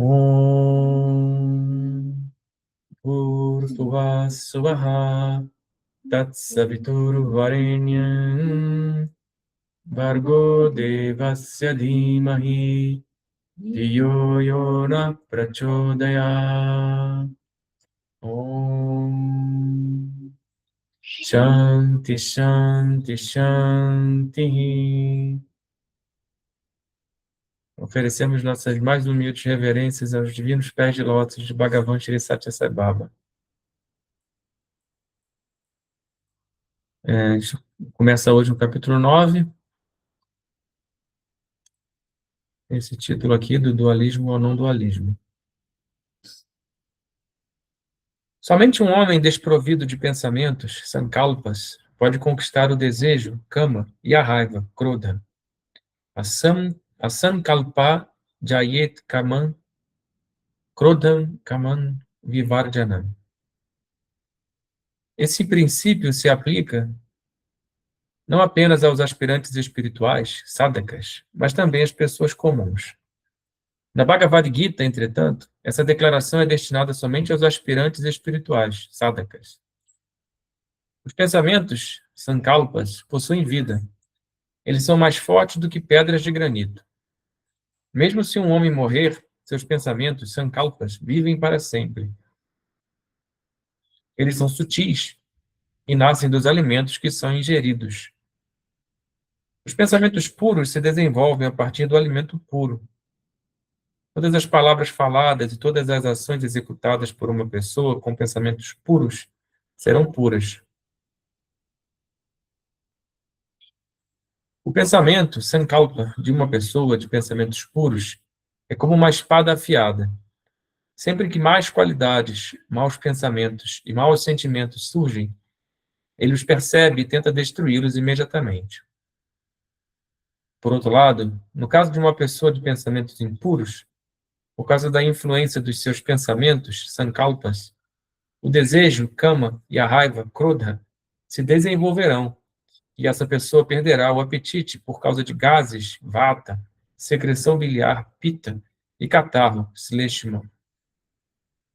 Om Bhurtuvah Swaha Tatsaviturvarenyam Bhargo Devasya Dhimahi Dhiyo Yona Prachodaya. Om Shanti Shanti Shanti. Oferecemos nossas mais humildes reverências aos divinos pés de lótus de Bhagavan Shri Satya Sai Baba. A gente começa hoje o capítulo 9, esse título aqui do dualismo ou não dualismo. Somente um homem desprovido de pensamentos, sankalpas, pode conquistar o desejo, kama, e a raiva, krodha. Asankalpa jayet kaman, krodham kaman vivarjanam. Esse princípio se aplica não apenas aos aspirantes espirituais, sadhakas, mas também às pessoas comuns. Na Bhagavad Gita, entretanto, essa declaração é destinada somente aos aspirantes espirituais, sadhakas. Os pensamentos, sankalpas, possuem vida. Eles são mais fortes do que pedras de granito. Mesmo se um homem morrer, seus pensamentos, sankalpas, vivem para sempre. Eles são sutis e nascem dos alimentos que são ingeridos. Os pensamentos puros se desenvolvem a partir do alimento puro. Todas as palavras faladas e todas as ações executadas por uma pessoa com pensamentos puros serão puras. O pensamento, sankalpa, de uma pessoa de pensamentos puros é como uma espada afiada. Sempre que mais qualidades, maus pensamentos e maus sentimentos surgem, ele os percebe e tenta destruí-los imediatamente. Por outro lado, no caso de uma pessoa de pensamentos impuros, por causa da influência dos seus pensamentos, sankalpas, o desejo, kama, e a raiva, krodha, se desenvolverão, e essa pessoa perderá o apetite por causa de gases, vata, secreção biliar, pitta, e catarro, sleshma.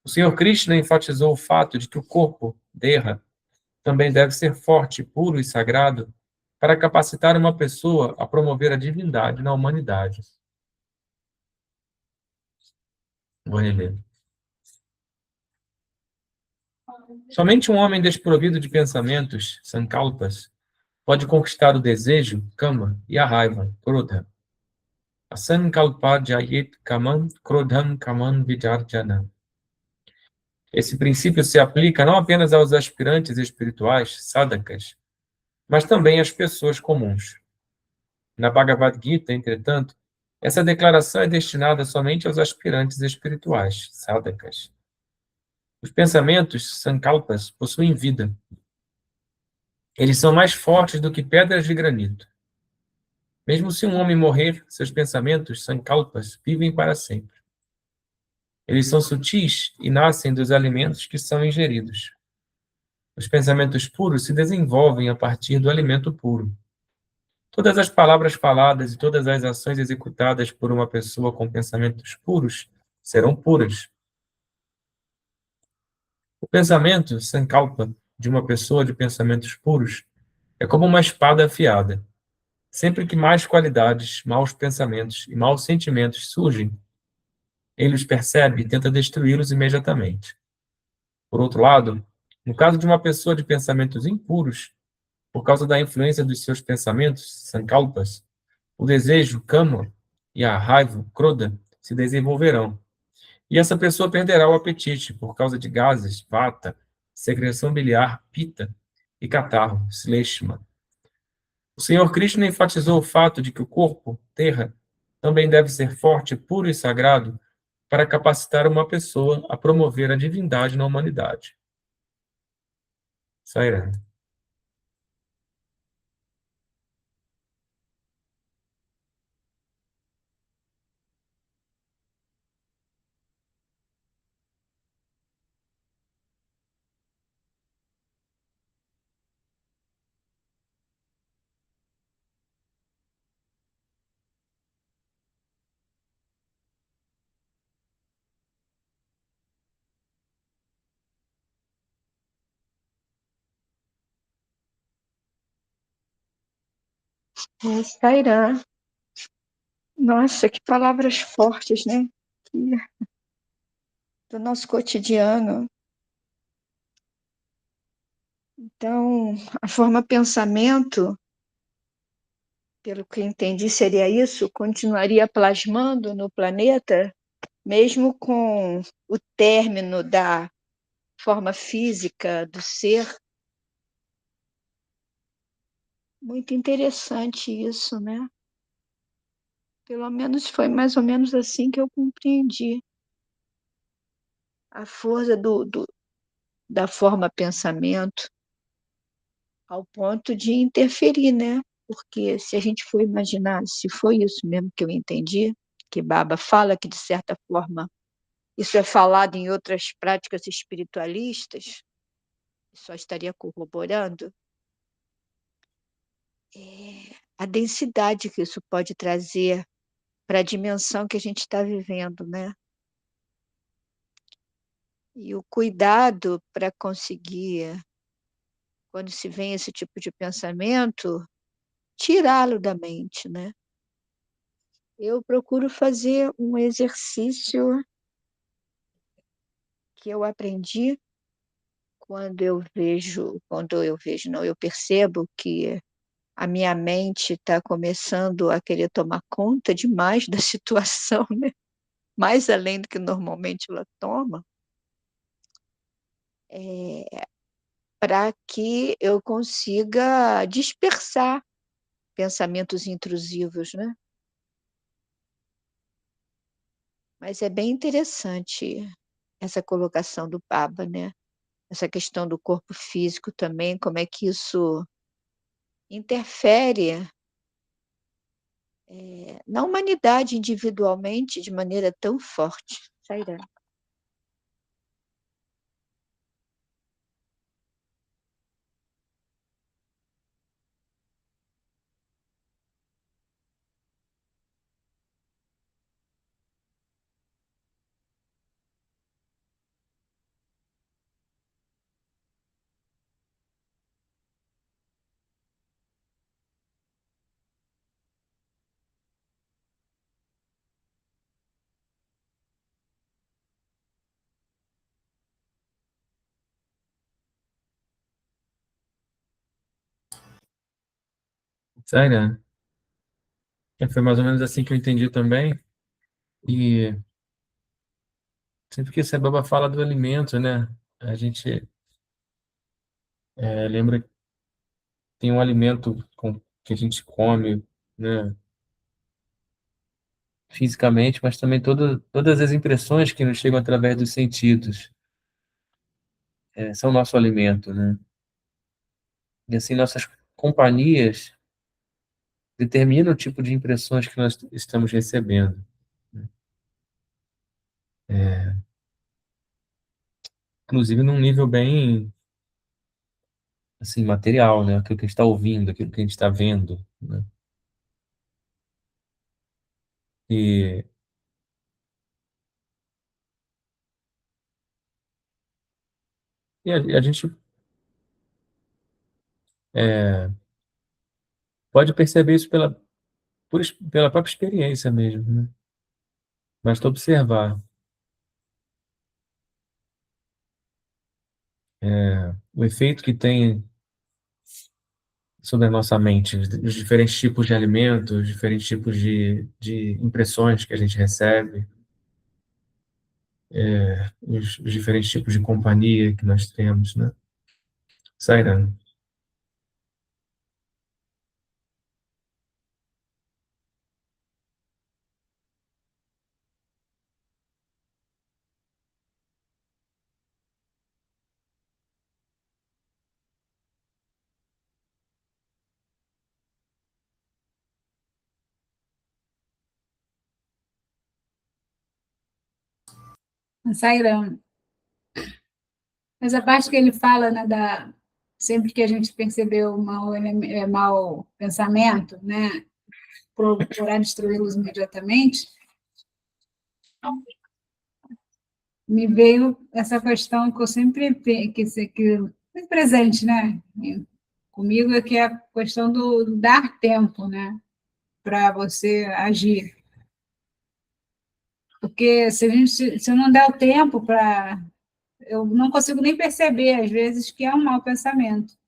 O Senhor Krishna enfatizou o fato de que o corpo, deha, também deve ser forte, puro e sagrado para capacitar uma pessoa a promover a divindade na humanidade. Vou reler. Somente um homem desprovido de pensamentos, sankalpas, pode conquistar o desejo, kama, e a raiva, krodha. Asankalpa jayet kaman, krodham kaman vijarjana. Esse princípio se aplica não apenas aos aspirantes espirituais, sadhakas, mas também às pessoas comuns. Na Bhagavad Gita, entretanto, essa declaração é destinada somente aos aspirantes espirituais, sadhakas. Os pensamentos, sankalpas, possuem vida. Eles são mais fortes do que pedras de granito. Mesmo se um homem morrer, seus pensamentos, sankalpas, vivem para sempre. Eles são sutis e nascem dos alimentos que são ingeridos. Os pensamentos puros se desenvolvem a partir do alimento puro. Todas as palavras faladas e todas as ações executadas por uma pessoa com pensamentos puros serão puras. O pensamento, sankalpa, de uma pessoa de pensamentos puros é como uma espada afiada. Sempre que mais qualidades, maus pensamentos e maus sentimentos surgem, ele os percebe e tenta destruí-los imediatamente. Por outro lado, no caso de uma pessoa de pensamentos impuros, por causa da influência dos seus pensamentos, sankalpas, o desejo, kama, e a raiva, krodha, se desenvolverão. E essa pessoa perderá o apetite por causa de gases, vata, secreção biliar, pitta e catarro, sleshma. O Senhor Krishna enfatizou o fato de que o corpo, terra, também deve ser forte, puro e sagrado para capacitar uma pessoa a promover a divindade na humanidade. Sairá. Sairã. Nossa, que palavras fortes, né? Do nosso cotidiano. Então, a forma pensamento, pelo que eu entendi, seria isso, continuaria plasmando no planeta, mesmo com o término da forma física do ser. Muito interessante isso, né? Pelo menos foi mais ou menos assim que eu compreendi a força da forma pensamento ao ponto de interferir, né? Porque se a gente for imaginar, se foi isso mesmo que eu entendi, que Baba fala que, de certa forma, isso é falado em outras práticas espiritualistas, só estaria corroborando a densidade que isso pode trazer para a dimensão que a gente está vivendo, né? E o cuidado para conseguir, quando se vem esse tipo de pensamento, tirá-lo da mente, né? Eu procuro fazer um exercício que eu aprendi não, eu percebo que a minha mente está começando a querer tomar conta demais da situação, né? Mais além do que normalmente ela toma, para que eu consiga dispersar pensamentos intrusivos, né? Mas é bem interessante essa colocação do Papa, né? Essa questão do corpo físico também, como é que isso interfere na humanidade individualmente de maneira tão forte. Sairá. Sério? Foi mais ou menos assim que eu entendi também. E sempre que esse Baba fala do alimento, né? A gente lembra que tem um alimento que a gente come, né? Fisicamente, mas também todas as impressões que nos chegam através dos sentidos são nosso alimento, né? E assim, nossas companhias determinam o tipo de impressões que nós estamos recebendo, né? Inclusive num nível bem assim, material, né? Aquilo que a gente está ouvindo, aquilo que a gente está vendo, né? E, e a gente é, pode perceber isso pela própria experiência mesmo, né? Basta observar o efeito que tem sobre a nossa mente, os diferentes tipos de alimentos, os diferentes tipos de impressões que a gente recebe, os diferentes tipos de companhia que nós temos, né? Sairã. Sairão. Mas a parte que ele fala, né, sempre que a gente percebeu mau pensamento, né, procurar destruí-los imediatamente, me veio essa questão que eu sempre que muito presente, né, comigo é que é a questão do dar tempo, né, para você agir. Porque se eu não der o tempo para... Eu não consigo nem perceber, às vezes, que é um mau pensamento,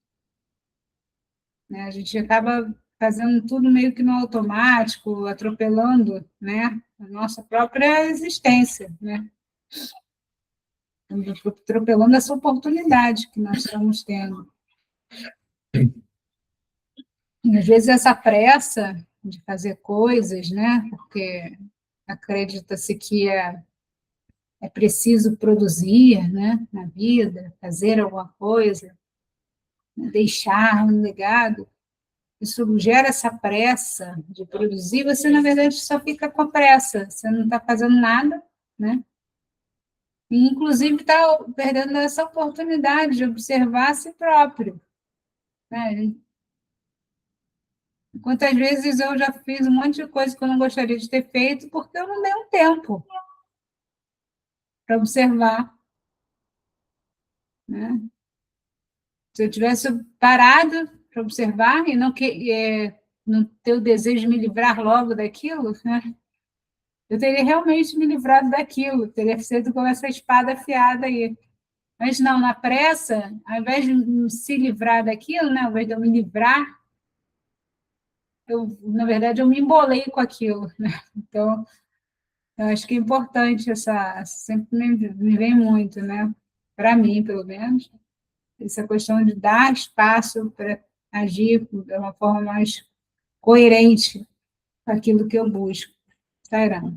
né? A gente acaba fazendo tudo meio que no automático, atropelando, né, a nossa própria existência, né? Estamos atropelando essa oportunidade que nós estamos tendo. E, às vezes, essa pressa de fazer coisas, né, porque acredita-se que é preciso produzir, né, na vida, fazer alguma coisa, né, deixar um legado. Isso gera essa pressa de produzir, você, na verdade, só fica com a pressa, você não está fazendo nada, né? E, inclusive, está perdendo essa oportunidade de observar a si próprio, né? Quantas vezes eu já fiz um monte de coisa que eu não gostaria de ter feito porque eu não dei um tempo para observar, né? Se eu tivesse parado para observar e não ter o desejo de me livrar logo daquilo, né? Eu teria realmente me livrado daquilo, teria sido com essa espada afiada aí. Mas não, na pressa, ao invés de se livrar daquilo, né, ao invés de eu me livrar, na verdade, eu me embolei com aquilo, né? Então, eu acho que é importante sempre me vem muito, né? Para mim, pelo menos, essa questão de dar espaço para agir de uma forma mais coerente com aquilo que eu busco. Tairana.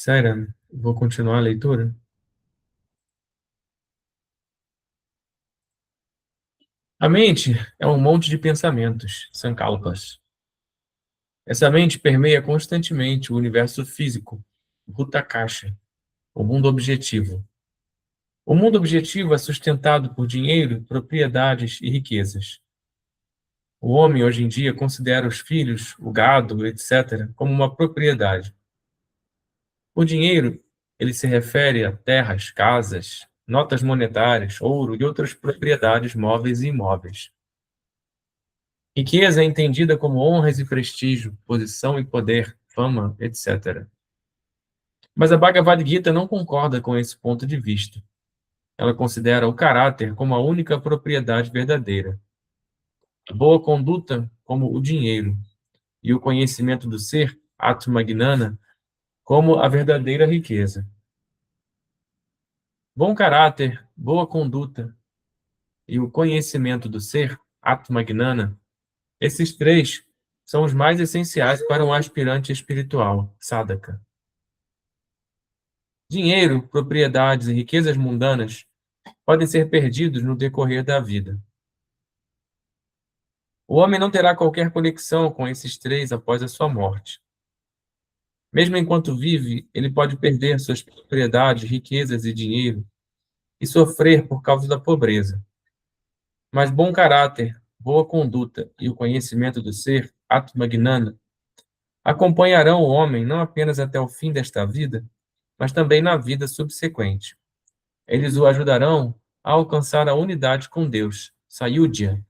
Sairana, vou continuar a leitura? A mente é um monte de pensamentos, sankalpas. Essa mente permeia constantemente o universo físico, o Bhutakasha, o mundo objetivo. O mundo objetivo é sustentado por dinheiro, propriedades e riquezas. O homem, hoje em dia, considera os filhos, o gado, etc., como uma propriedade. O dinheiro, ele se refere a terras, casas, notas monetárias, ouro e outras propriedades móveis e imóveis. Riqueza é entendida como honras e prestígio, posição e poder, fama, etc. Mas a Bhagavad Gita não concorda com esse ponto de vista. Ela considera o caráter como a única propriedade verdadeira, a boa conduta como o dinheiro e o conhecimento do ser, Atmagnana, como a verdadeira riqueza. Bom caráter, boa conduta e o conhecimento do ser, Atmagnana, esses três são os mais essenciais para um aspirante espiritual, sadhaka. Dinheiro, propriedades e riquezas mundanas podem ser perdidos no decorrer da vida. O homem não terá qualquer conexão com esses três após a sua morte. Mesmo enquanto vive, ele pode perder suas propriedades, riquezas e dinheiro e sofrer por causa da pobreza. Mas bom caráter, boa conduta e o conhecimento do ser, Atmagnana, acompanharão o homem não apenas até o fim desta vida, mas também na vida subsequente. Eles o ajudarão a alcançar a unidade com Deus, Sayudhya.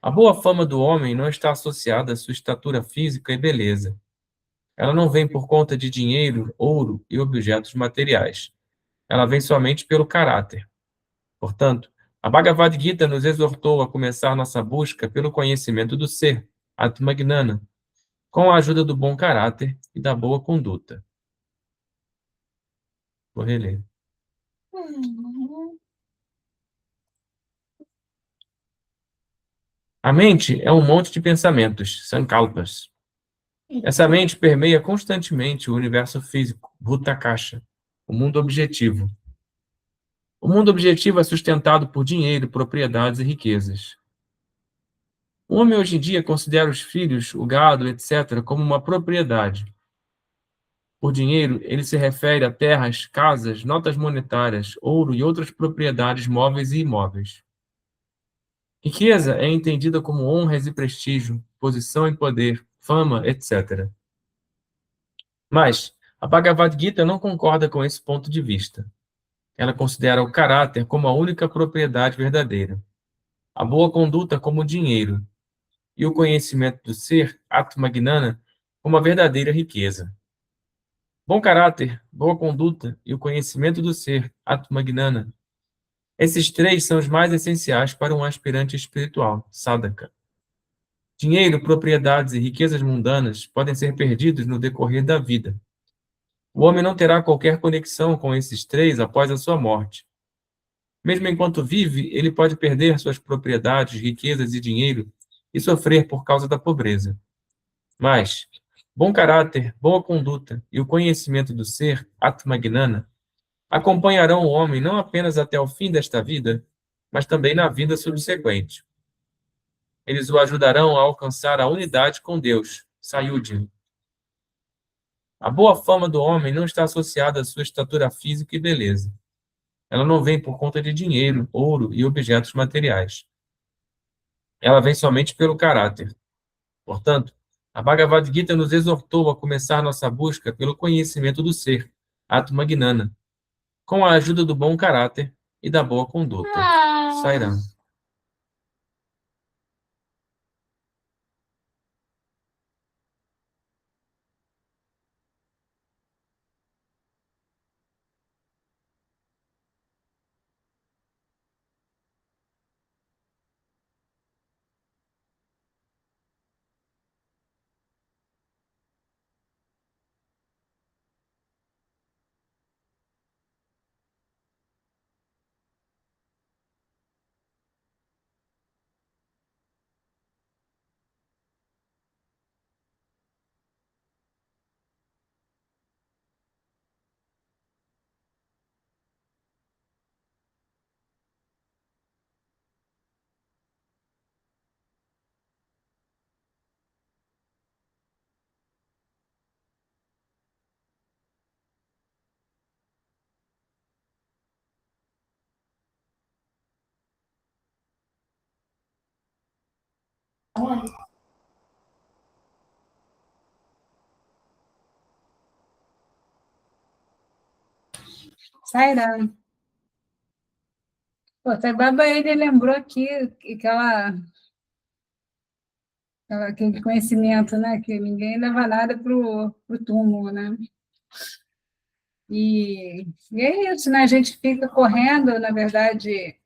A boa fama do homem não está associada à sua estatura física e beleza. Ela não vem por conta de dinheiro, ouro e objetos materiais. Ela vem somente pelo caráter. Portanto, a Bhagavad Gita nos exortou a começar nossa busca pelo conhecimento do ser, Atmagnana, com a ajuda do bom caráter e da boa conduta. Vou reler. A mente é um monte de pensamentos, sankalpas. Essa mente permeia constantemente o universo físico, Bhutakasha, o mundo objetivo. O mundo objetivo é sustentado por dinheiro, propriedades e riquezas. O homem hoje em dia considera os filhos, o gado, etc., como uma propriedade. Por dinheiro, ele se refere a terras, casas, notas monetárias, ouro e outras propriedades móveis e imóveis. Riqueza é entendida como honras e prestígio, posição e poder, fama, etc. Mas a Bhagavad Gita não concorda com esse ponto de vista. Ela considera o caráter como a única propriedade verdadeira, a boa conduta como dinheiro e o conhecimento do ser, Atmagnana, como a verdadeira riqueza. Bom caráter, boa conduta e o conhecimento do ser, Atmagnana. Esses três são os mais essenciais para um aspirante espiritual, sadhaka. Dinheiro, propriedades e riquezas mundanas podem ser perdidos no decorrer da vida. O homem não terá qualquer conexão com esses três após a sua morte. Mesmo enquanto vive, ele pode perder suas propriedades, riquezas e dinheiro e sofrer por causa da pobreza. Mas bom caráter, boa conduta e o conhecimento do ser, Atmagnana, acompanharão o homem não apenas até o fim desta vida, mas também na vida subsequente. Eles o ajudarão a alcançar a unidade com Deus, Sayudhya. A boa fama do homem não está associada à sua estatura física e beleza. Ela não vem por conta de dinheiro, ouro e objetos materiais. Ela vem somente pelo caráter. Portanto, a Bhagavad Gita nos exortou a começar nossa busca pelo conhecimento do ser, Atmagnana, com a ajuda do bom caráter e da boa conduta. Sairam. Sairam. Pô, Sai Baba, ele lembrou aqui aquele conhecimento, né? Que ninguém leva nada para o túmulo, né? E é isso, né? A gente fica correndo, na verdade,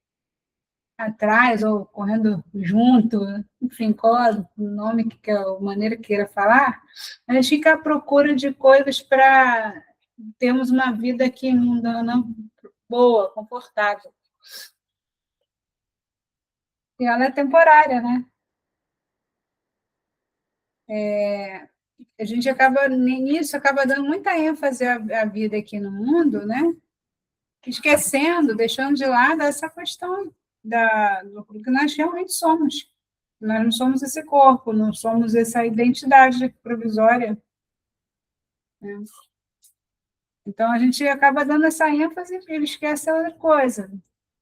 atrás ou correndo junto, enfim, qual o nome que a maneira que queira falar, a gente fica à procura de coisas para termos uma vida aqui mundana boa, confortável. E ela é temporária, né? A gente nisso acaba dando muita ênfase à vida aqui no mundo, né? Esquecendo, deixando de lado essa questão do que nós realmente somos. Nós não somos esse corpo, não somos essa identidade provisória, né? Então, a gente acaba dando essa ênfase e ele esquece a outra coisa.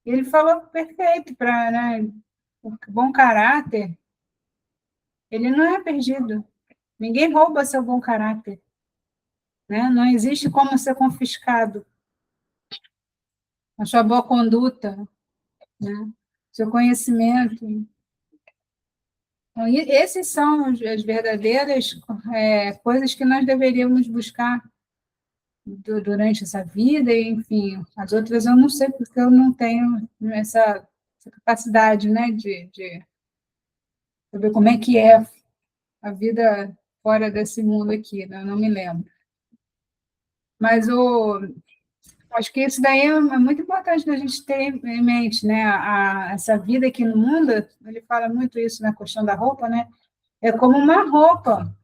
Ele falou perfeito, né, o bom caráter, ele não é perdido. Ninguém rouba seu bom caráter, né? Não existe como ser confiscado. A sua boa conduta, né? Seu conhecimento. Então, esses são as verdadeiras coisas que nós deveríamos buscar durante essa vida, e, enfim, as outras eu não sei, porque eu não tenho essa capacidade, né, de saber como é que é a vida fora desse mundo aqui, né? Eu não me lembro. Mas Acho que isso daí é muito importante da gente ter em mente, né? Essa vida aqui no mundo, ele fala muito isso na questão da roupa, né? É como uma roupa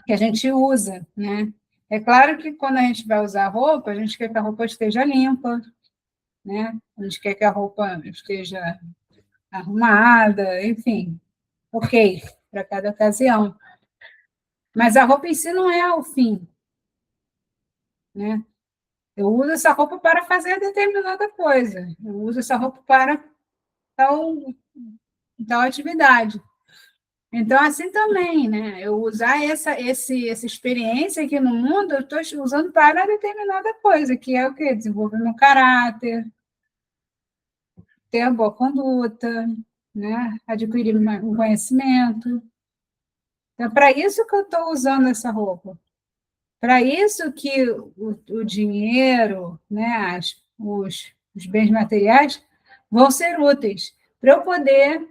que a gente usa, né? É claro que quando a gente vai usar roupa, a gente quer que a roupa esteja limpa, né? A gente quer que a roupa esteja arrumada, enfim, ok, para cada ocasião. Mas a roupa em si não é o fim, né? Eu uso essa roupa para fazer determinada coisa. Eu uso essa roupa para tal, tal atividade. Então, assim também, né? Eu usar essa experiência aqui no mundo, eu estou usando para determinada coisa, que é o quê? Desenvolver meu caráter, ter a boa conduta, né? Adquirir um conhecimento. Então, é para isso que eu estou usando essa roupa. Para isso que o dinheiro, né, os bens materiais vão ser úteis, para eu poder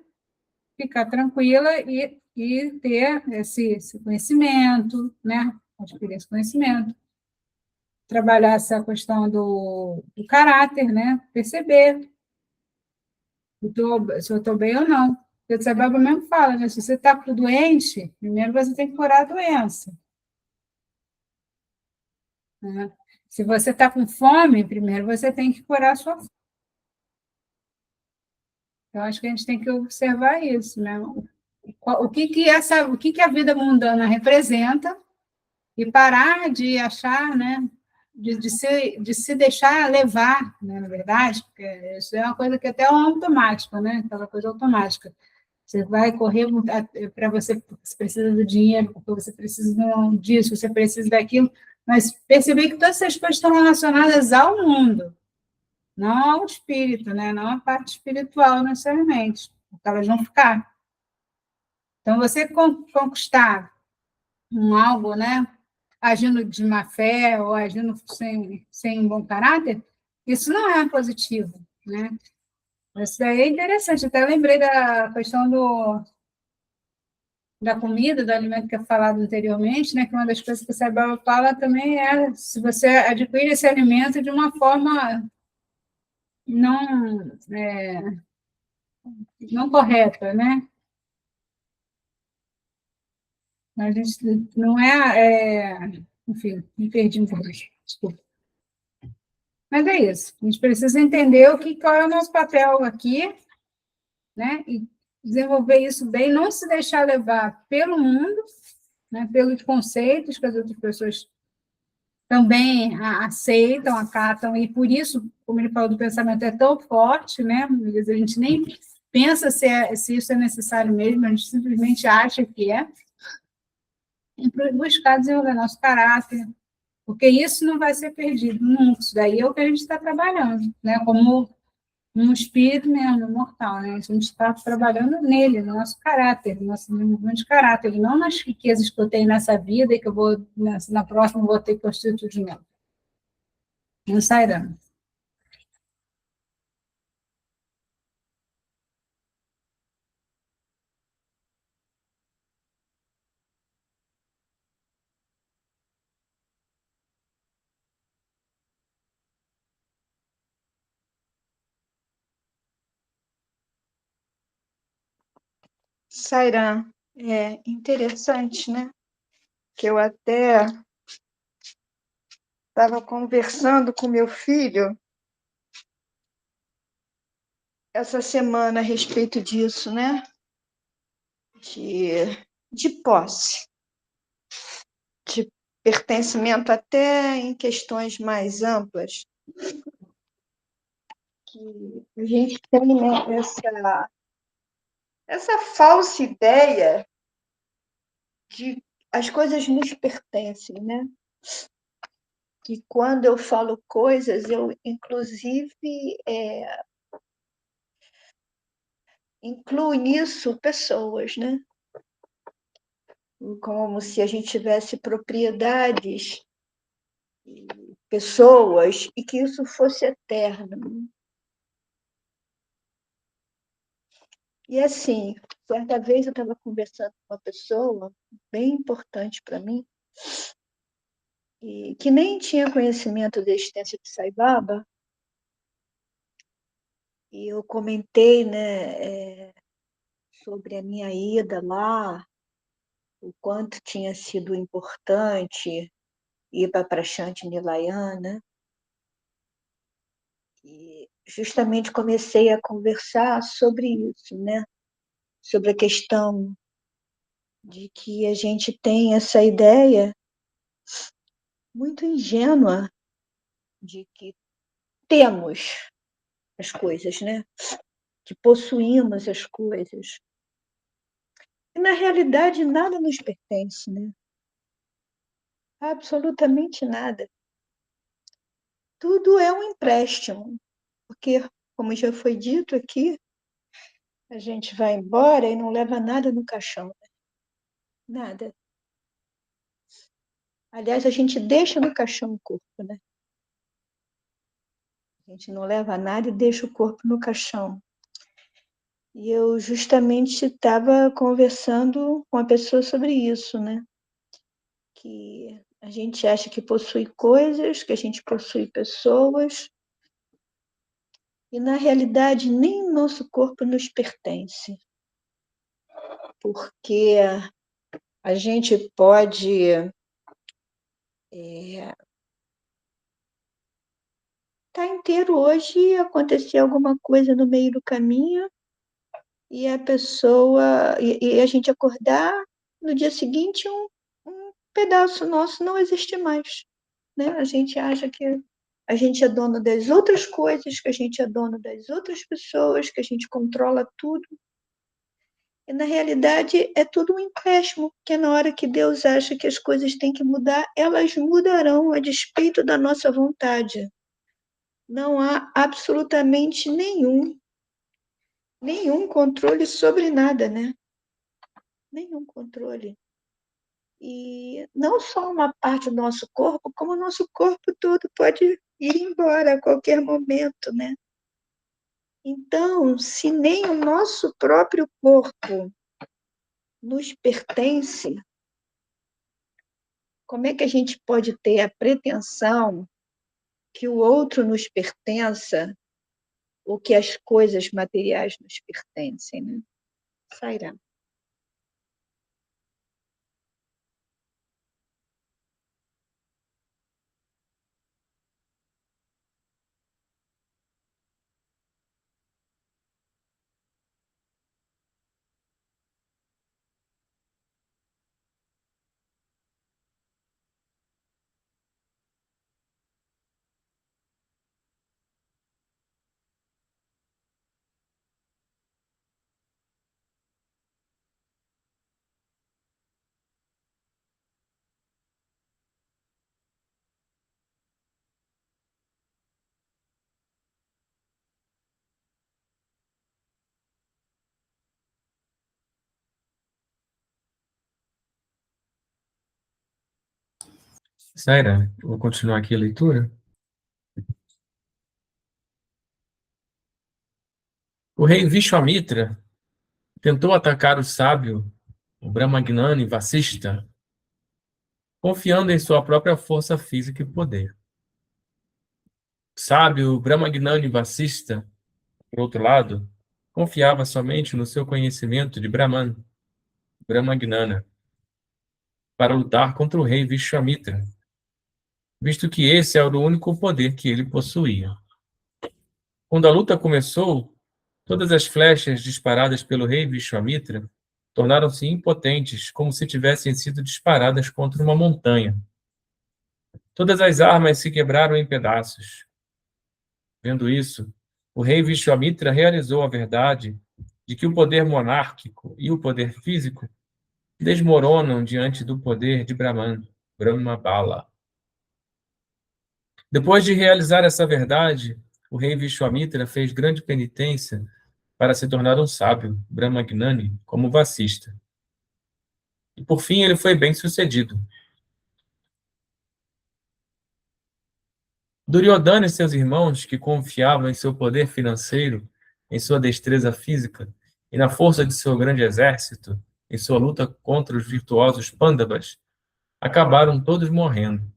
ficar tranquila e ter esse conhecimento, né, adquirir esse conhecimento, trabalhar essa questão do caráter, né, perceber se eu estou bem ou não. Porque o Tsababa mesmo fala, né, se você está doente, primeiro você tem que curar a doença. Né? Se você está com fome, primeiro você tem que curar a sua fome. Então, acho que a gente tem que observar isso, né? O que a vida mundana representa e parar de achar, né? De se deixar levar, né, na verdade, porque isso é uma coisa que até é automática, né? Aquela coisa automática. Você vai correr para você precisa do dinheiro, porque você precisa disso, você precisa daquilo, mas perceber que todas essas coisas estão relacionadas ao mundo, não ao espírito, né? Não à parte espiritual necessariamente, porque elas vão ficar. Então, você conquistar algo, né? Agindo de má fé ou agindo sem um bom caráter, isso não é positivo, né? Isso daí é interessante. Até lembrei da questão da comida, do alimento que é falado anteriormente, né? Que uma das coisas que o Sabel fala também é se você adquire esse alimento de uma forma não, não correta, né? A gente não enfim, me perdi um pouco. Desculpa. Mas é isso. A gente precisa entender qual é o nosso papel aqui, né? E desenvolver isso bem, não se deixar levar pelo mundo, né? Pelos conceitos que as outras pessoas também aceitam, acatam, e por isso, como ele falou do pensamento, é tão forte, né? Às vezes a gente nem pensa se isso é necessário mesmo, a gente simplesmente acha que é, e buscar desenvolver nosso caráter, porque isso não vai ser perdido nunca, isso daí é o que a gente está trabalhando, né? Como um espírito mesmo, mortal, né? A gente está trabalhando nele, no nosso caráter, no nosso desenvolvimento de caráter, e não nas riquezas que eu tenho nessa vida e que eu vou, na próxima, vou ter que constituir de novo. Não sairá. Sairam, é interessante, né? Que eu até estava conversando com meu filho essa semana a respeito disso, né? De posse, de pertencimento até em questões mais amplas, que a gente tem, né, essa falsa ideia de as coisas nos pertencem, né? Que quando eu falo coisas, eu inclusive incluo nisso pessoas, né? Como se a gente tivesse propriedades, pessoas, e que isso fosse eterno. E assim, certa vez eu estava conversando com uma pessoa bem importante para mim, e que nem tinha conhecimento da existência de Sai Baba, e eu comentei, né, sobre a minha ida lá, o quanto tinha sido importante ir para Prashanti Nilayana, e justamente comecei a conversar sobre isso, né, sobre a questão de que a gente tem essa ideia muito ingênua de que temos as coisas, né? Que possuímos as coisas. E, na realidade, nada nos pertence, né? Absolutamente nada. Tudo é um empréstimo, porque, como já foi dito aqui, a gente vai embora e não leva nada no caixão. Né? Nada. Aliás, a gente deixa no caixão o corpo, né? A gente não leva nada e deixa o corpo no caixão. E eu justamente estava conversando com a pessoa sobre isso, né? Que a gente acha que possui coisas, que a gente possui pessoas, e na realidade nem o nosso corpo nos pertence, porque a gente pode estar inteiro hoje e acontecer alguma coisa no meio do caminho e a pessoa e a gente acordar no dia seguinte um pedaço nosso não existe mais, né? A gente acha que a gente é dono das outras coisas, que a gente é dono das outras pessoas, que a gente controla tudo. E, na realidade, é tudo um empréstimo, porque na hora que Deus acha que as coisas têm que mudar, elas mudarão a despeito da nossa vontade. Não há absolutamente nenhum controle sobre nada, né? Nenhum controle. E não só uma parte do nosso corpo, como o nosso corpo todo pode ir embora a qualquer momento, né? Então, se nem o nosso próprio corpo nos pertence, como é que a gente pode ter a pretensão que o outro nos pertença ou que as coisas materiais nos pertencem, né? Sairá. Saira, vou continuar aqui a leitura. O rei Vishwamitra tentou atacar o sábio, o Brahmagnani Vasistha, confiando em sua própria força física e poder. O sábio Brahmagnani Vasistha, por outro lado, confiava somente no seu conhecimento de Brahman, Brahmagnana, para lutar contra o rei Vishwamitra, visto que esse era o único poder que ele possuía. Quando a luta começou, todas as flechas disparadas pelo rei Vishwamitra tornaram-se impotentes, como se tivessem sido disparadas contra uma montanha. Todas as armas se quebraram em pedaços. Vendo isso, o rei Vishwamitra realizou a verdade de que o poder monárquico e o poder físico desmoronam diante do poder de Brahman, Brahma Bala. Depois de realizar essa verdade, o rei Vishwamitra fez grande penitência para se tornar um sábio, Brahmagnani, como Vasistha. E por fim ele foi bem-sucedido. Duryodhana e seus irmãos, que confiavam em seu poder financeiro, em sua destreza física e na força de seu grande exército, em sua luta contra os virtuosos Pandavas, acabaram todos morrendo.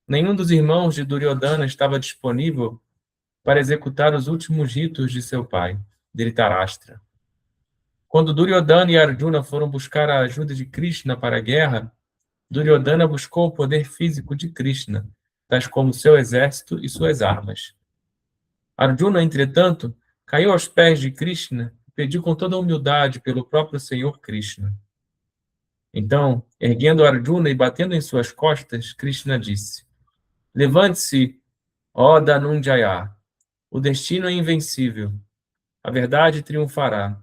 Nenhum dos irmãos de Duryodhana estava disponível para executar os últimos ritos de seu pai, Dhritarashtra. Quando Duryodhana e Arjuna foram buscar a ajuda de Krishna para a guerra, Duryodhana buscou o poder físico de Krishna, tais como seu exército e suas armas. Arjuna, entretanto, caiu aos pés de Krishna e pediu com toda a humildade pelo próprio Senhor Krishna. Então, erguendo Arjuna e batendo em suas costas, Krishna disse: Levante-se, ó Dhananjaya. O destino é invencível. A verdade triunfará.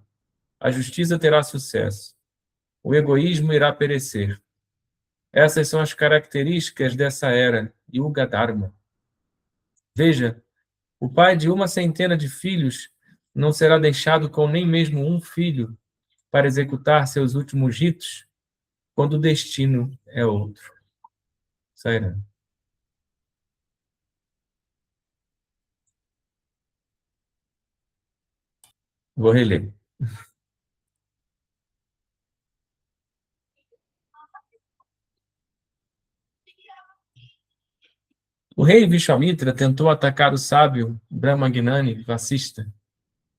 A justiça terá sucesso. O egoísmo irá perecer. Essas são as características dessa era, Yuga Dharma. Veja, o pai de uma centena de filhos não será deixado com nem mesmo um filho para executar seus últimos ritos, quando o destino é outro. Sairá. Vou reler. O rei Vishwamitra tentou atacar o sábio Brahmagnani Vasista,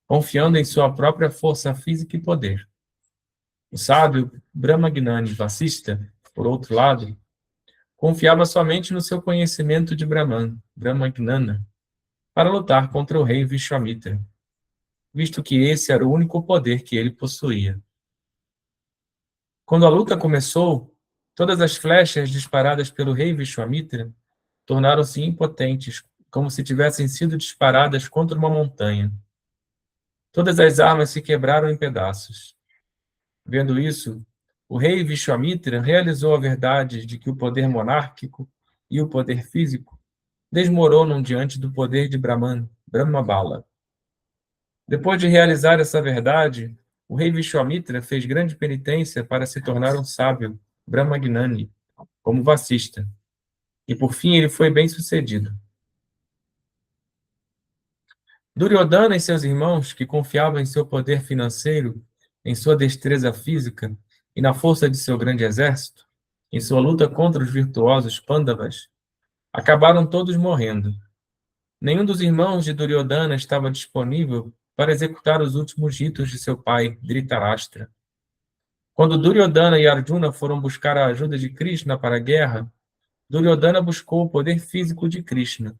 confiando em sua própria força física e poder. O sábio Brahmagnani Vasista, por outro lado, confiava somente no seu conhecimento de Brahman, Brahmagnana, para lutar contra o rei Vishwamitra, visto que esse era o único poder que ele possuía. Quando a luta começou, todas as flechas disparadas pelo rei Vishwamitra tornaram-se impotentes, como se tivessem sido disparadas contra uma montanha. Todas as armas se quebraram em pedaços. Vendo isso, o rei Vishwamitra realizou a verdade de que o poder monárquico e o poder físico desmoronam diante do poder de Brahman, Brahmabala. Depois de realizar essa verdade, o rei Vishwamitra fez grande penitência para se tornar um sábio, Brahmagnani, como Vasista. E por fim ele foi bem-sucedido. Duryodhana e seus irmãos, que confiavam em seu poder financeiro, em sua destreza física e na força de seu grande exército, em sua luta contra os virtuosos Pandavas, acabaram todos morrendo. Nenhum dos irmãos de Duryodhana estava disponível para executar os últimos ritos de seu pai, Dhritarashtra. Quando Duryodhana e Arjuna foram buscar a ajuda de Krishna para a guerra, Duryodhana buscou o poder físico de Krishna,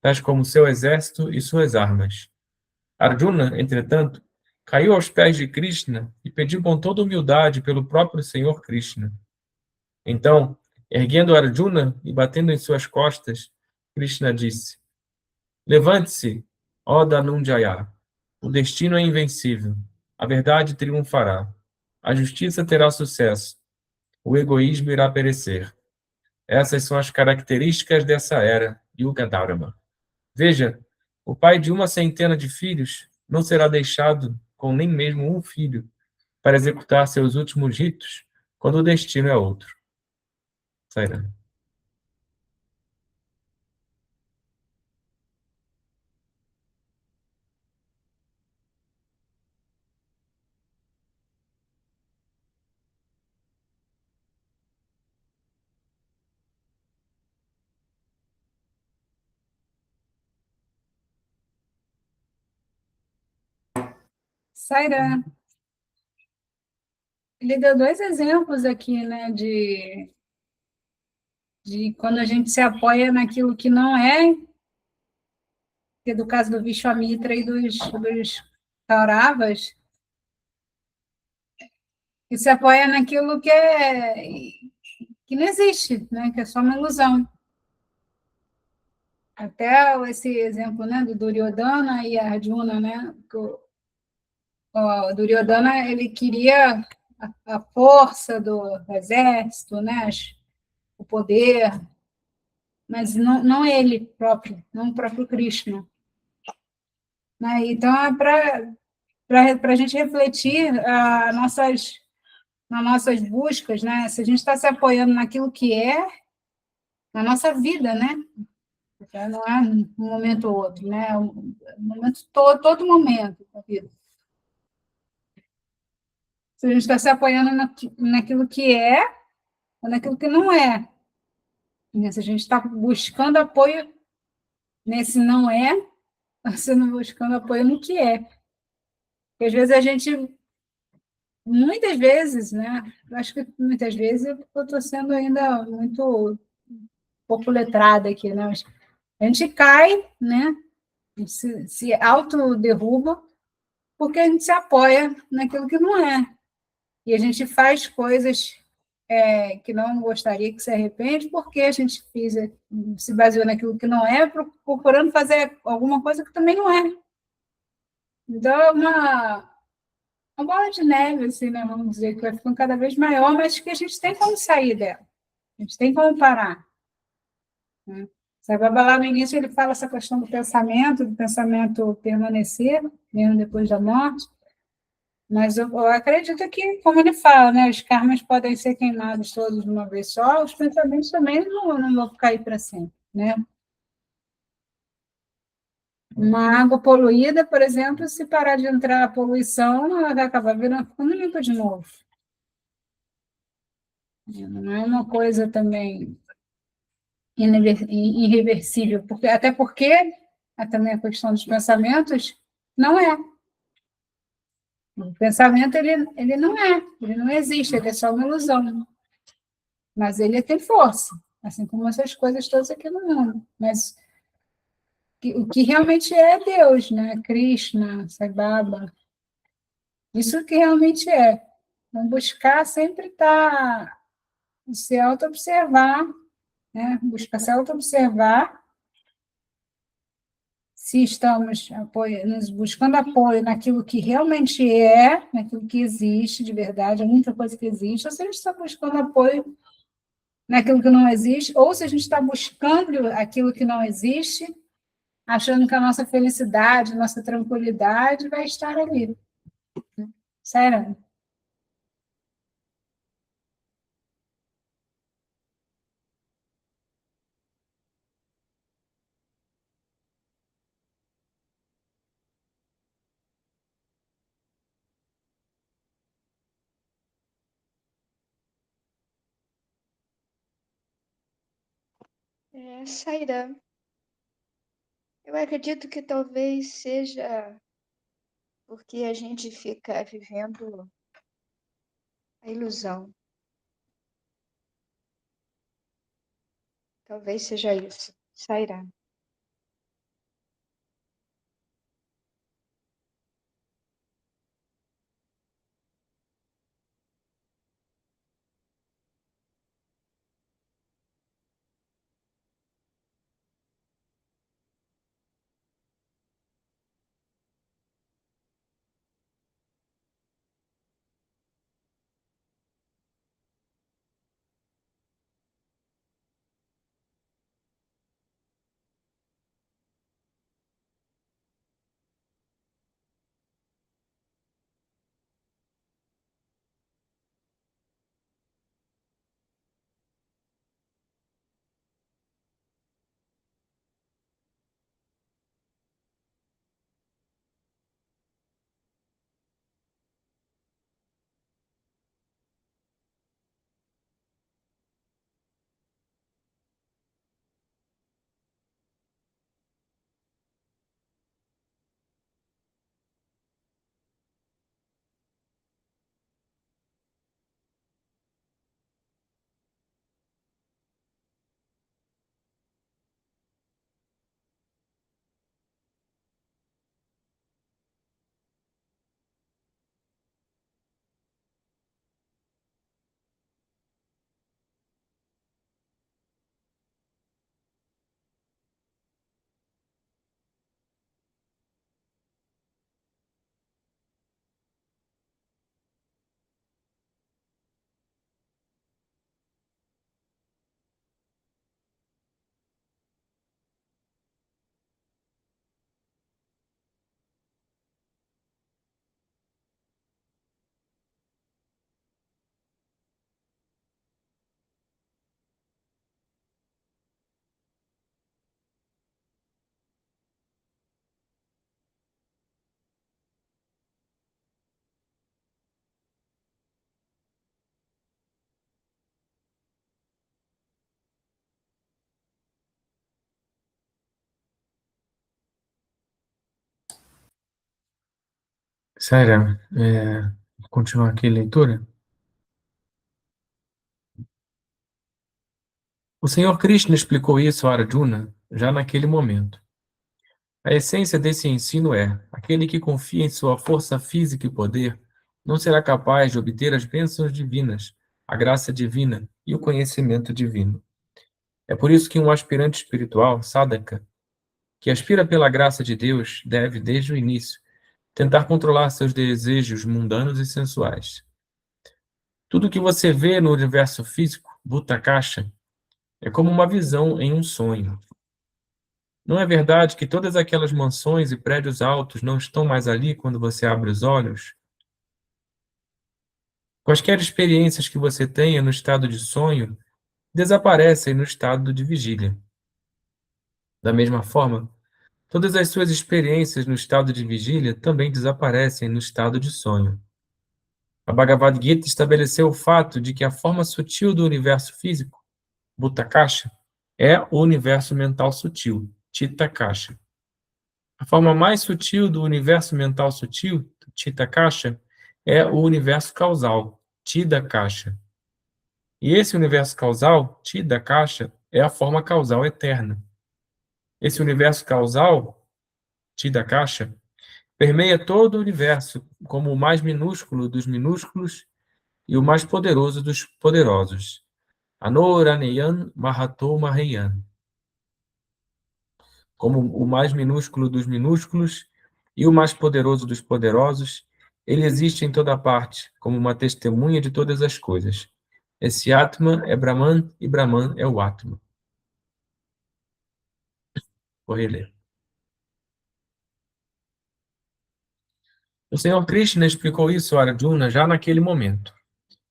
tais como seu exército e suas armas. Arjuna, entretanto, caiu aos pés de Krishna e pediu com toda humildade pelo próprio Senhor Krishna. Então, erguendo Arjuna e batendo em suas costas, Krishna disse: Levante-se, ó Dhananjaya. O destino é invencível. A verdade triunfará. A justiça terá sucesso. O egoísmo irá perecer. Essas são as características dessa era, Yuga Dharma. Veja, o pai de uma centena de filhos não será deixado com nem mesmo um filho para executar seus últimos ritos, quando o destino é outro. Sairá. Sairá. Ele deu dois exemplos aqui, né, de quando a gente se apoia naquilo que não é, que é do caso do Vishwamitra e dos Kauravas, que se apoia naquilo que não existe, né, que é só uma ilusão. Até esse exemplo, né, do Duryodhana e Arjuna, né, que o Duryodhana, ele queria a força do exército, né, o poder, mas não ele próprio, não o próprio Krishna. Né? Então, é para a gente refletir nas nossas buscas, né? Se a gente está se apoiando naquilo que é, na nossa vida, né? Porque não é um momento ou outro, né? É um momento todo momento da vida. Se a gente está se apoiando naquilo que é ou naquilo que não é. Né? Se a gente está buscando apoio nesse não é, você não buscando apoio no que é. Porque às vezes a gente, muitas vezes, né? Eu acho que muitas vezes eu estou sendo ainda muito pouco letrada aqui, né? Mas a gente cai, né? Se autoderruba porque a gente se apoia naquilo que não é. E a gente faz coisas que não gostaria, que se arrepende, porque a gente se baseou naquilo que não é, procurando fazer alguma coisa que também não é. Então, é uma bola de neve, assim, né? Vamos dizer, que vai ficando cada vez maior, mas que a gente tem como sair dela. A gente tem como parar. Né? Sababa lá no início ele fala essa questão do pensamento permanecer, mesmo depois da morte, mas eu acredito que, como ele fala, né, os karmas podem ser queimados todos de uma vez só, os pensamentos também não vão cair para sempre, né? Uma água poluída, por exemplo, se parar de entrar a poluição, ela vai acabar ficando limpa de novo. Não é uma coisa também irreversível, até porque também a questão dos pensamentos não é. O pensamento, ele não existe, ele é só uma ilusão. Mas ele tem força, assim como essas coisas todas aqui no mundo. Mas o que realmente é Deus, né? Krishna, Sai Baba, isso que realmente é. Então, buscar sempre estar, se auto-observar, né? Buscar se auto-observar se estamos nos buscando apoio naquilo que realmente é, naquilo que existe de verdade, é muita coisa que existe, ou se a gente está buscando apoio naquilo que não existe, ou se a gente está buscando aquilo que não existe, achando que a nossa felicidade, nossa tranquilidade vai estar ali. Sério? Sairá. Eu acredito que talvez seja porque a gente fica vivendo a ilusão. Talvez seja isso. Sairá. Sério, vou continuar aqui a leitura. O Senhor Krishna explicou isso a Arjuna já naquele momento. A essência desse ensino é: aquele que confia em sua força física e poder não será capaz de obter as bênçãos divinas, a graça divina e o conhecimento divino. É por isso que um aspirante espiritual, sadhaka, que aspira pela graça de Deus, deve, desde o início, tentar controlar seus desejos mundanos e sensuais. Tudo que você vê no universo físico, Bhuta-Kasha, é como uma visão em um sonho. Não é verdade que todas aquelas mansões e prédios altos não estão mais ali quando você abre os olhos? Quaisquer experiências que você tenha no estado de sonho desaparecem no estado de vigília. Da mesma forma, todas as suas experiências no estado de vigília também desaparecem no estado de sonho. A Bhagavad Gita estabeleceu o fato de que a forma sutil do universo físico, Bhuta-Kasha, é o universo mental sutil, Chitta-Kasha. A forma mais sutil do universo mental sutil, Chitta-Kasha, é o universo causal, Chitta-Kasha. E esse universo causal, Chitta-Kasha, é a forma causal eterna. Esse universo causal, Chitta-Kasha, permeia todo o universo como o mais minúsculo dos minúsculos e o mais poderoso dos poderosos. Anoraneyan Mahato Mahayan. Como o mais minúsculo dos minúsculos e o mais poderoso dos poderosos, ele existe em toda parte, como uma testemunha de todas as coisas. Esse Atman é Brahman e Brahman é o Atman. Vou reler. O Senhor Krishna explicou isso a Arjuna já naquele momento.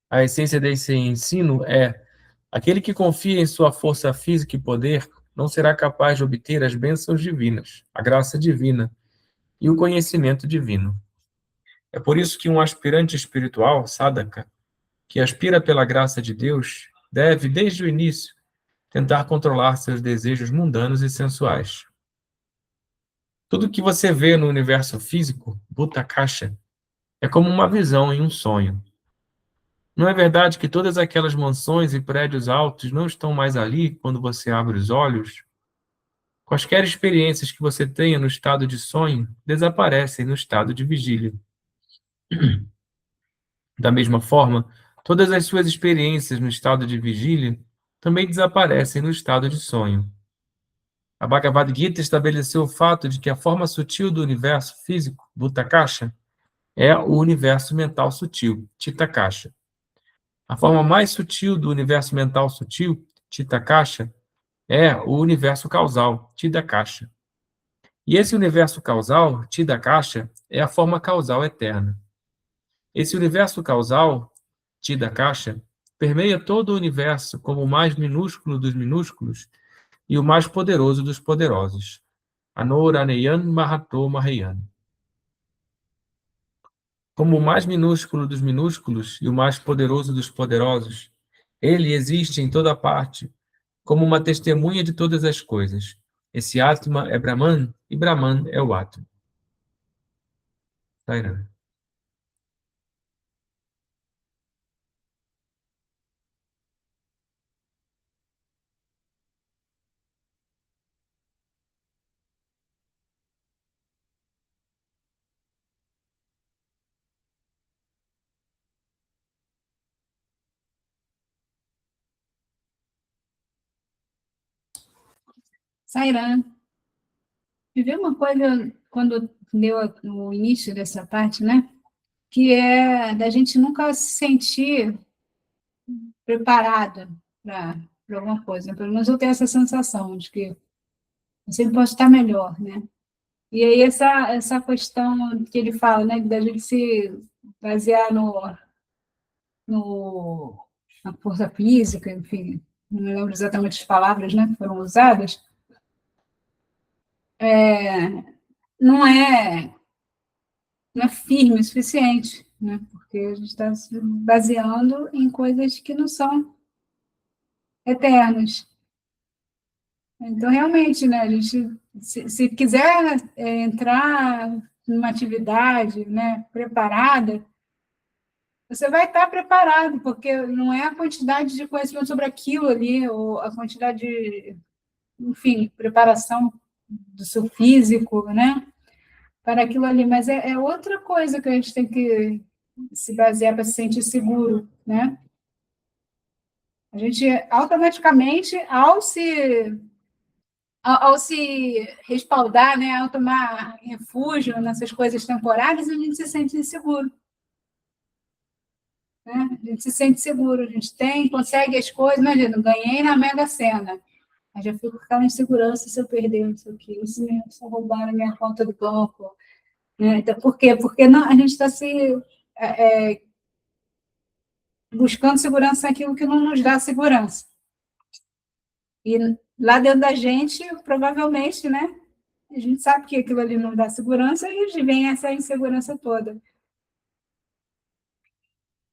A essência desse ensino é: aquele que confia em sua força física e poder não será capaz de obter as bênçãos divinas, a graça divina e o conhecimento divino. É por isso que um aspirante espiritual, sadhaka, que aspira pela graça de Deus, deve, desde o início, tentar controlar seus desejos mundanos e sensuais. Tudo que você vê no universo físico, Bhuta-Kasha, é como uma visão em um sonho. Não é verdade que todas aquelas mansões e prédios altos não estão mais ali quando você abre os olhos? Quaisquer experiências que você tenha no estado de sonho desaparecem no estado de vigília. Da mesma forma, todas as suas experiências no estado de vigília também desaparecem no estado de sonho. A Bhagavad Gita estabeleceu o fato de que a forma sutil do universo físico, Bhuta-Kasha, é o universo mental sutil, Chitta-Kasha. A forma mais sutil do universo mental sutil, Chitta-Kasha, é o universo causal, Chitta-Kasha. E esse universo causal, Chitta-Kasha, é a forma causal eterna. Esse universo causal, Chitta-Kasha, permeia todo o universo como o mais minúsculo dos minúsculos e o mais poderoso dos poderosos. Anoraneyan Mahato Mahayan. Como o mais minúsculo dos minúsculos e o mais poderoso dos poderosos, ele existe em toda parte, como uma testemunha de todas as coisas. Esse Atma é Brahman e Brahman é o Atma. Tairana. Sairan, me veio uma coisa quando deu no início dessa parte, né? Que é da gente nunca se sentir preparada para alguma coisa. Pelo menos eu tenho essa sensação de que eu sempre posso estar melhor, né? E aí essa questão que ele fala, né, da gente se basear na força física, enfim, não me lembro exatamente as palavras, né, que foram usadas, não é, não é firme o suficiente, né, porque a gente está se baseando em coisas que não são eternas. Então, realmente, né, a gente, se quiser entrar numa atividade, né, preparada, você vai estar preparado, porque não é a quantidade de conhecimento sobre aquilo ali, ou a quantidade de, enfim, preparação do seu físico, né, para aquilo ali, mas é outra coisa que a gente tem que se basear para se sentir seguro, né? A gente automaticamente, ao se respaldar, né, ao tomar refúgio nessas coisas temporárias, a gente se sente inseguro. Né? A gente se sente seguro, a gente consegue as coisas, imagina, ganhei na Mega Sena. Aí já fico com aquela insegurança se eu perder, não sei o quê, se roubar a minha conta do banco. Né? Então, por quê? Porque não, a gente está se buscando segurança naquilo que não nos dá segurança. E lá dentro da gente, provavelmente, né? A gente sabe que aquilo ali não dá segurança e vem essa insegurança toda.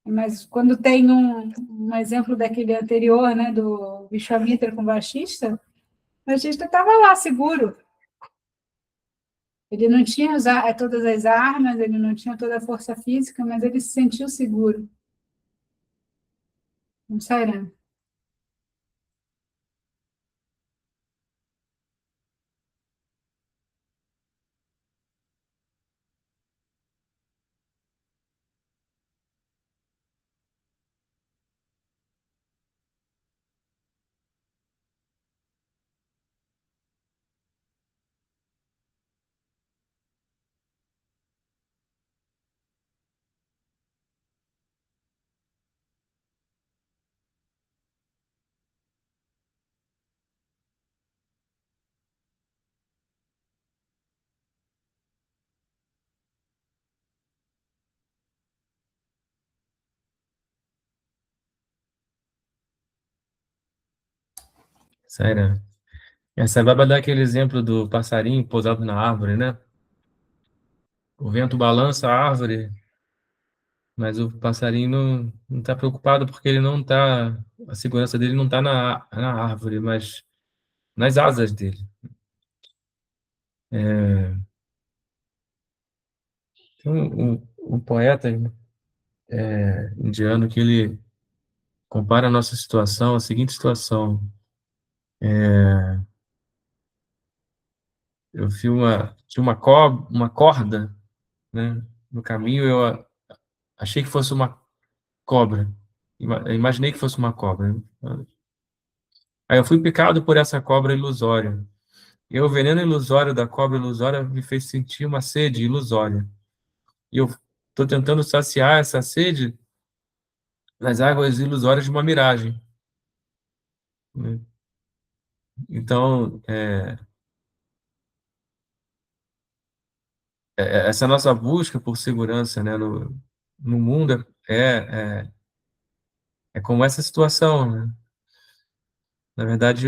Mas quando tem um exemplo daquele anterior, né, do Vishwamitra com o Vashista estava lá seguro. Ele não tinha todas as armas, ele não tinha toda a força física, mas ele se sentiu seguro. Não será? Sério. Essa Baba dá aquele exemplo do passarinho pousado na árvore, né? O vento balança a árvore, mas o passarinho não está preocupado porque ele não está, a segurança dele não está na árvore, mas nas asas dele. Tem um poeta indiano que ele compara a nossa situação, a seguinte situação. Eu vi tinha uma corda, né? No caminho eu achei que fosse uma cobra. Eu imaginei que fosse uma cobra. Aí eu fui picado por essa cobra ilusória. E o veneno ilusório da cobra ilusória me fez sentir uma sede ilusória. E eu estou tentando saciar essa sede nas águas ilusórias de uma miragem, né? Então, essa nossa busca por segurança, né, no mundo é como essa situação, né? Na verdade,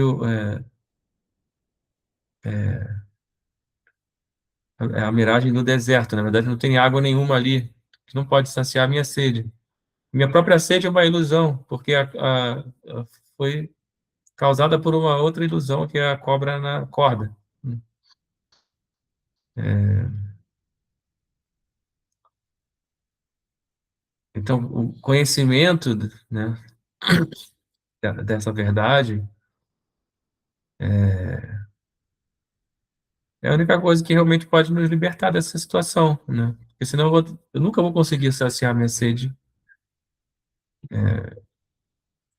é a miragem do deserto. Na verdade, não tem água nenhuma ali que não pode saciar a minha sede. Minha própria sede é uma ilusão, porque foi causada por uma outra ilusão, que é a cobra na corda. Então, o conhecimento, né, dessa verdade é a única coisa que realmente pode nos libertar dessa situação, né? Porque senão eu nunca vou conseguir saciar minha sede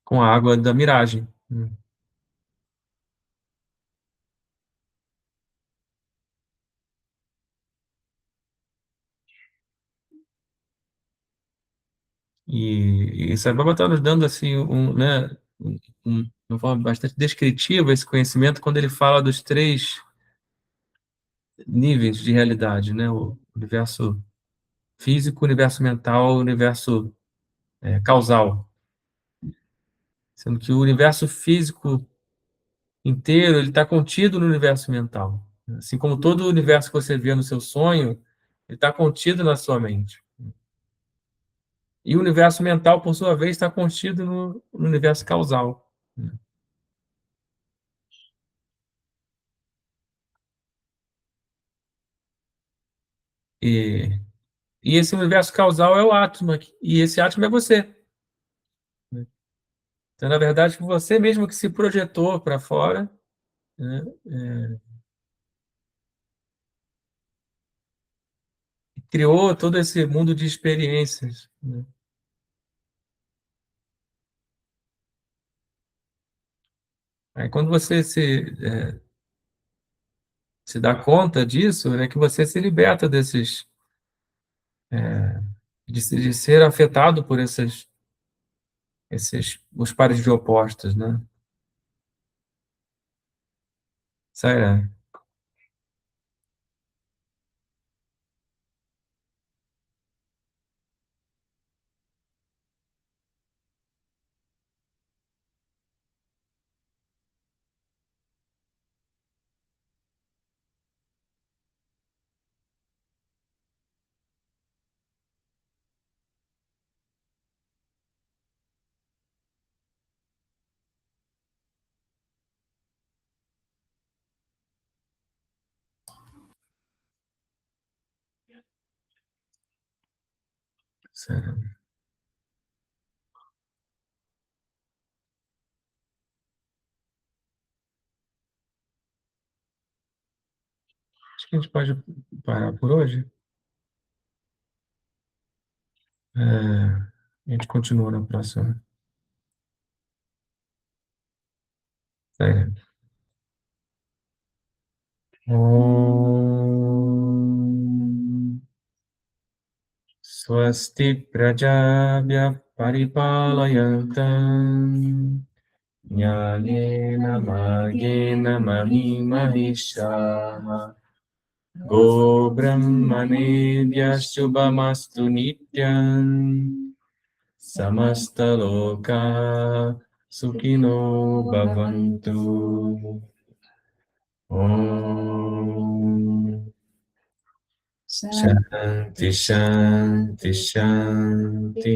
com a água da miragem, né? E Sai Baba está nos dando assim né, uma forma bastante descritiva esse conhecimento quando ele fala dos três níveis de realidade, né? O universo físico, o universo mental, o universo causal. Sendo que o universo físico inteiro ele está contido no universo mental. Assim como todo o universo que você vê no seu sonho, ele está contido na sua mente. E o universo mental, por sua vez, está contido no universo causal. E esse universo causal é o átomo, e esse átomo é você. Então, na verdade, você mesmo que se projetou para fora, né, e criou todo esse mundo de experiências, né? Aí, quando você se dá conta disso, né, que você se liberta desses, de ser afetado por os pares de opostos, né? Sério. Sério. Acho que a gente pode parar por hoje. A gente continua na próxima. Sério. Om Swasti Prajabhya Paripalayantam Jnanena Magena Mahi Mahisha Go Brahmanebhya Shubhamastu Nityam Samasta Loka Sukhino Bhavantu Om Shanti Shanti Shanti